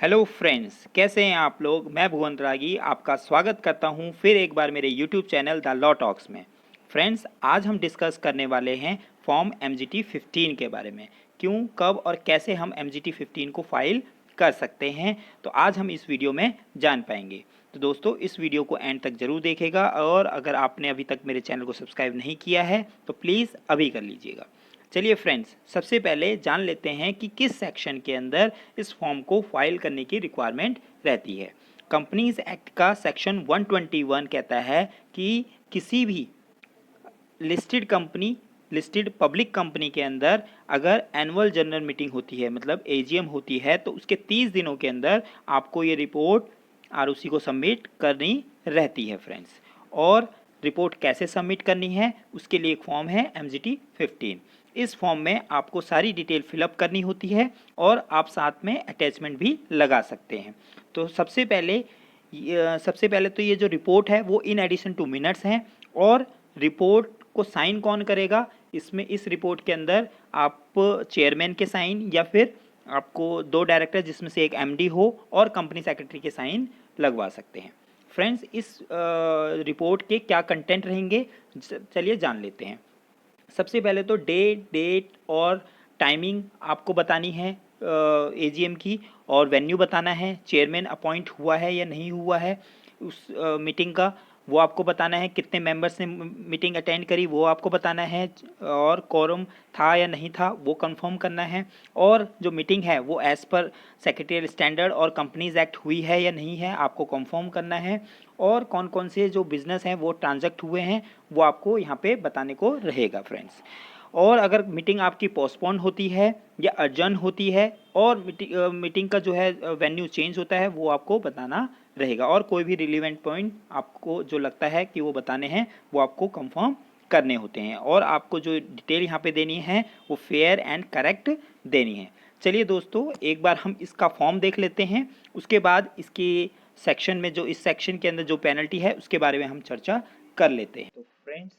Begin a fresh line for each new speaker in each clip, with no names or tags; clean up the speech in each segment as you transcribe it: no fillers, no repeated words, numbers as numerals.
Hello friends, कैसे हैं आप लोग। मैं भुवन रागी आपका स्वागत करता हूं फिर एक बार मेरे YouTube channel the law talks में। फ्रेंड्स, आज हम डिस्कस करने वाले हैं फॉर्म MGT 15 के बारे में। क्यों, कब और कैसे हम MGT 15 को फाइल कर सकते हैं, तो आज हम इस वीडियो में जान पाएंगे। तो दोस्तों, इस वीडियो को एंड तक ज़रूर देखिएगा और अगर आपने अभी तक मेरे चैनल को सब्सक्राइब नहीं किया है तो प्लीज़ अभी कर लीजिएगा। चलिए फ्रेंड्स, सबसे पहले जान लेते हैं कि किस सेक्शन के अंदर इस फॉर्म को फाइल करने की रिक्वायरमेंट रहती है। कंपनीज एक्ट का सेक्शन 121 कहता है कि किसी भी लिस्टेड पब्लिक कंपनी के अंदर अगर एनुअल जनरल मीटिंग होती है, मतलब AGM होती है, तो उसके 30 दिनों के अंदर आपको ये रिपोर्ट ROC को सबमिट करनी रहती है फ्रेंड्स। और रिपोर्ट कैसे सबमिट करनी है, उसके लिए एक फॉर्म है MGT 15। इस फॉर्म में आपको सारी डिटेल फिलअप करनी होती है और आप साथ में अटैचमेंट भी लगा सकते हैं। तो सबसे पहले तो ये जो रिपोर्ट है वो इन एडिशन टू मिनट्स हैं। और रिपोर्ट को साइन कौन करेगा, इसमें इस रिपोर्ट के अंदर आप चेयरमैन के साइन या फिर आपको 2 डायरेक्टर जिसमें से एक MD हो और कंपनी सेक्रेटरी के साइन लगवा सकते हैं। फ्रेंड्स, इस रिपोर्ट के क्या कंटेंट रहेंगे, चलिए जान लेते हैं। सबसे पहले तो डेट और टाइमिंग आपको बतानी है AGM की, और वेन्यू बताना है, चेयरमैन अपॉइंट हुआ है या नहीं हुआ है उस मीटिंग का, वो आपको बताना है, कितने मेंबर्स ने मीटिंग अटेंड करी वो आपको बताना है, और कोरम था या नहीं था वो कंफर्म करना है, और जो मीटिंग है वो एज़ पर सेक्रेटरियल स्टैंडर्ड और कंपनीज एक्ट हुई है या नहीं है आपको कंफर्म करना है, और कौन कौन से जो बिज़नेस हैं वो ट्रांजैक्ट हुए हैं वो आपको यहाँ पे बताने को रहेगा फ्रेंड्स। और अगर मीटिंग आपकी पोस्टपोन होती है या अर्जन होती है और मीटिंग का जो है वेन्यू चेंज होता है वो आपको बताना रहेगा, और कोई भी रिलीवेंट पॉइंट आपको जो लगता है कि वो बताने हैं वो आपको कंफर्म करने होते हैं, और आपको जो डिटेल यहाँ पे देनी है वो फेयर एंड करेक्ट देनी है। चलिए दोस्तों, एक बार हम इसका फॉर्म देख लेते हैं, उसके बाद इसके सेक्शन में जो इस सेक्शन के अंदर जो पेनल्टी है उसके बारे में हम चर्चा कर लेते हैं। तो फ्रेंड्स,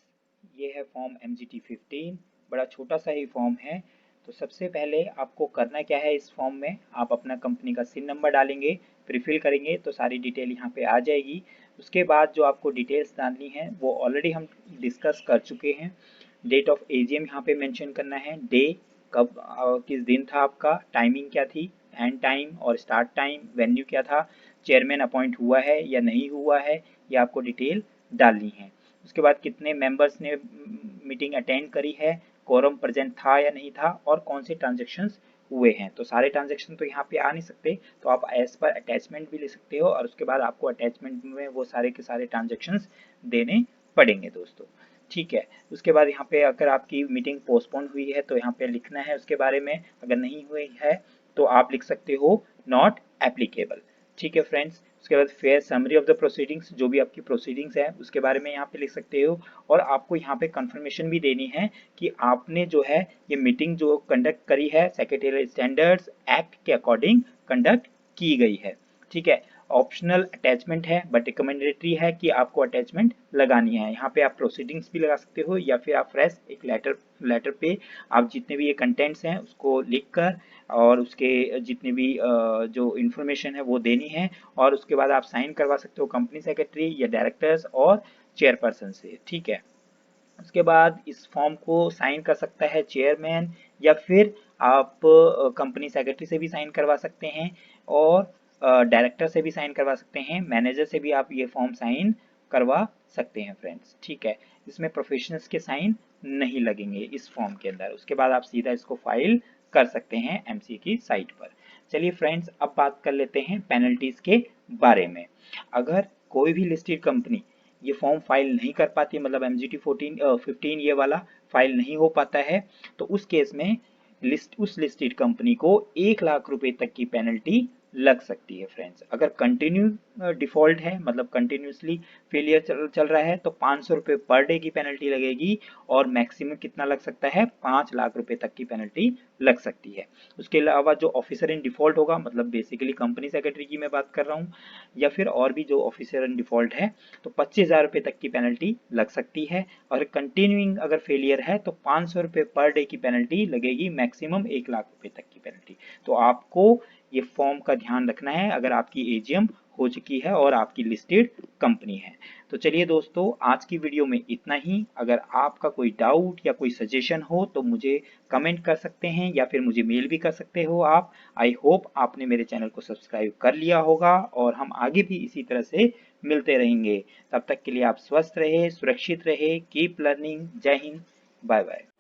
ये है फॉर्म MGT 15, बड़ा छोटा सा ही फॉर्म है। तो सबसे पहले आपको करना क्या है, इस फॉर्म में आप अपना कंपनी का सिन नंबर डालेंगे, प्रीफिल करेंगे तो सारी डिटेल यहाँ पे आ जाएगी। उसके बाद जो आपको डिटेल्स डालनी है वो ऑलरेडी हम डिस्कस कर चुके हैं। डेट ऑफ AGM यहाँ पे मेंशन करना है, डे कब किस दिन था आपका, टाइमिंग क्या थी, एंड टाइम और स्टार्ट टाइम, वेन्यू क्या था, चेयरमैन अपॉइंट हुआ है या नहीं हुआ है, ये आपको डिटेल डालनी है। उसके बाद कितने मेंबर्स ने मीटिंग अटेंड करी है, कोरम प्रेजेंट था या नहीं था, और कौन से ट्रांजेक्शन्स हुए हैं। तो सारे ट्रांजेक्शन तो यहाँ पे आ नहीं सकते, तो आप एज पर अटैचमेंट भी ले सकते हो, और उसके बाद आपको अटैचमेंट में वो सारे के सारे ट्रांजेक्शन्स देने पड़ेंगे दोस्तों। ठीक है। उसके बाद यहाँ पे अगर आपकी मीटिंग पोस्टपोन हुई है तो यहाँ पे लिखना है उसके बारे में, अगर नहीं हुई है तो आप लिख सकते हो नॉट एप्लीकेबल। ठीक है फ्रेंड्स। उसके बाद fair summary of the proceedings, जो भी आपकी प्रोसीडिंग्स है उसके बारे में यहाँ पे लिख सकते हो, और आपको यहाँ पे कंफर्मेशन भी देनी है कि आपने जो है ये मीटिंग जो कंडक्ट करी है सेक्रेटरियल स्टैंडर्ड्स एक्ट के अकॉर्डिंग कंडक्ट की गई है। ठीक है। ऑप्शनल अटैचमेंट है बट रिकमेंडेटरी है कि आपको अटैचमेंट लगानी है। यहाँ पे आप प्रोसीडिंग्स भी लगा सकते हो या फिर आप फ्रेश एक लेटर पे आप जितने भी ये कंटेंट्स हैं उसको लिख कर और उसके जितने भी जो इन्फॉर्मेशन है वो देनी है, और उसके बाद आप साइन करवा सकते हो कंपनी सेक्रेटरी या डायरेक्टर्स और चेयरपर्सन से। ठीक है। उसके बाद इस फॉर्म को साइन कर सकता है चेयरमैन, या फिर आप कंपनी सेक्रेटरी से भी साइन करवा सकते हैं, और डायरेक्टर से भी साइन करवा सकते हैं, मैनेजर से भी आप ये फॉर्म साइन करवा सकते हैं फ्रेंड्स। ठीक है। इसमें प्रोफेशनल्स के साइन नहीं लगेंगे इस फॉर्म के अंदर। उसके बाद आप सीधा इसको फाइल कर सकते हैं MC की साइट पर। चलिए फ्रेंड्स, अब बात कर लेते हैं पेनल्टीज के बारे में। अगर कोई भी लिस्टेड कंपनी ये फॉर्म फाइल नहीं कर पाती, मतलब MGT 15 ये वाला फाइल नहीं हो पाता है, तो उस केस में उस लिस्टेड कंपनी को 1 लाख रुपए तक की पेनल्टी लग सकती है फ्रेंड्स। अगर कंटिन्यू डिफॉल्ट है, मतलब कंटिन्यूसली फेलियर चल रहा है, तो 500 रुपये पर डे की पेनल्टी लगेगी, और मैक्सिमम कितना लग सकता है, 5 लाख रुपए तक की पेनल्टी लग सकती है। उसके अलावा जो ऑफिसर इन डिफॉल्ट होगा, मतलब बेसिकली कंपनी सेक्रेटरी की मैं बात कर रहा हूँ, या फिर और भी जो ऑफिसर इन डिफॉल्ट है, तो 25,000 रुपये तक की पेनल्टी लग सकती है। और कंटिन्यूइंग अगर फेलियर है तो 500 रुपये पर डे की पेनल्टी लगेगी, मैक्सिमम 1 लाख रुपए तक की पेनल्टी। तो आपको ये फॉर्म का ध्यान रखना है अगर आपकी एजीएम हो चुकी है और आपकी लिस्टेड कंपनी है। तो चलिए दोस्तों, आज की वीडियो में इतना ही। अगर आपका कोई डाउट या कोई सजेशन हो तो मुझे कमेंट कर सकते हैं या फिर मुझे मेल भी कर सकते हो आप। आई होप आपने मेरे चैनल को सब्सक्राइब कर लिया होगा और हम आगे भी इसी तरह से मिलते रहेंगे। तब तक के लिए आप स्वस्थ रहे, सुरक्षित रहे, कीप लर्निंग। जय हिंद, बाय बाय।